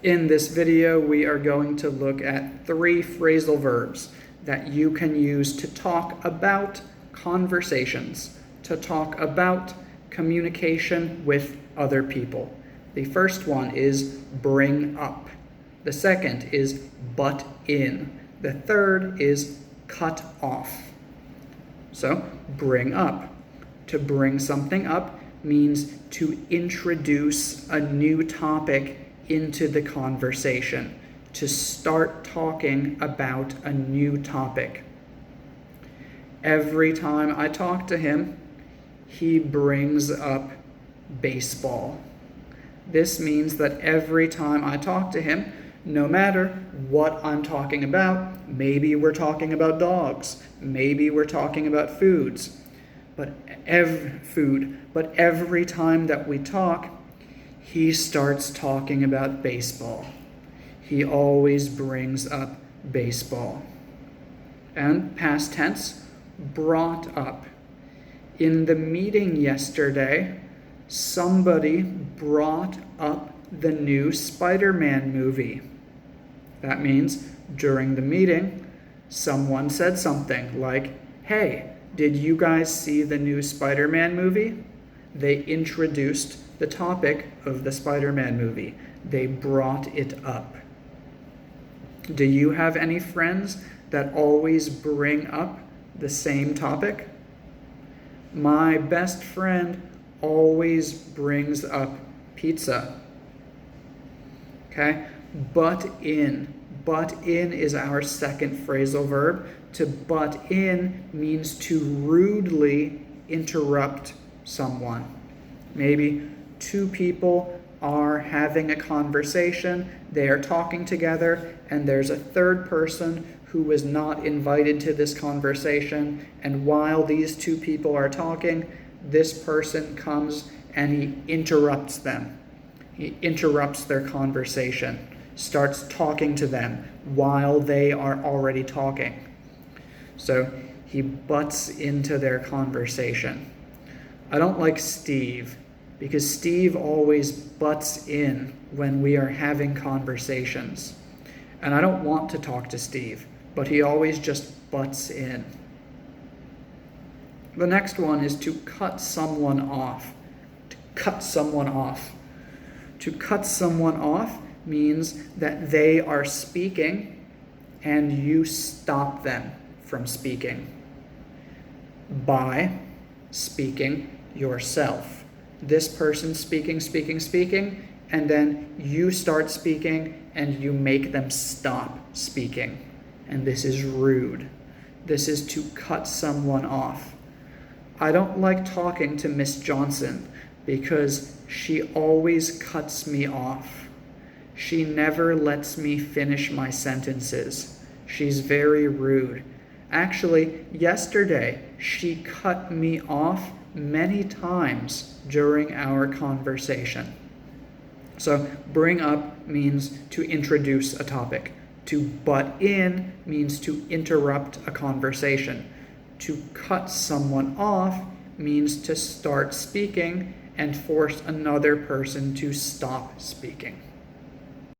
In this video, we are going to look at 3 phrasal verbs that you can use to talk about conversations, to talk about communication with other people. The first one is bring up. The second is butt in. The third is cut off. So, bring up. To bring something up means to introduce a new topic into the conversation, to start talking about a new topic. Every time I talk to him, he brings up baseball. This means that every time I talk to him, no matter what I'm talking about, maybe we're talking about dogs, maybe we're talking about foods, but every time that we talk, he starts talking about baseball. He always brings up baseball. And past tense, brought up. In the meeting yesterday, somebody brought up the new Spider-Man movie. That means during the meeting, someone said something like, "Hey, did you guys see the new Spider-Man movie?" They introduced the topic of the Spider-Man movie. They brought it up. Do you have any friends that always bring up the same topic? My best friend always brings up pizza. Okay? Butt in. Butt in is our second phrasal verb. To butt in means to rudely interrupt someone. Maybe 2 people are having a conversation, they are talking together, and there's a third person who was not invited to this conversation, and while these 2 people are talking, this person comes and he interrupts them. He interrupts their conversation, starts talking to them while they are already talking. So he butts into their conversation. I don't like Steve, because Steve always butts in when we are having conversations. And I don't want to talk to Steve, but he always just butts in. The next one is to cut someone off. To cut someone off. To cut someone off means that they are speaking and you stop them from speaking by speaking yourself. This person speaking, and then you start speaking and you make them stop speaking. And this is rude. This is to cut someone off. I don't like talking to Miss Johnson because she always cuts me off. She never lets me finish my sentences. She's very rude. Actually, yesterday, she cut me off many times during our conversation. So, bring up means to introduce a topic. To butt in means to interrupt a conversation. To cut someone off means to start speaking and force another person to stop speaking.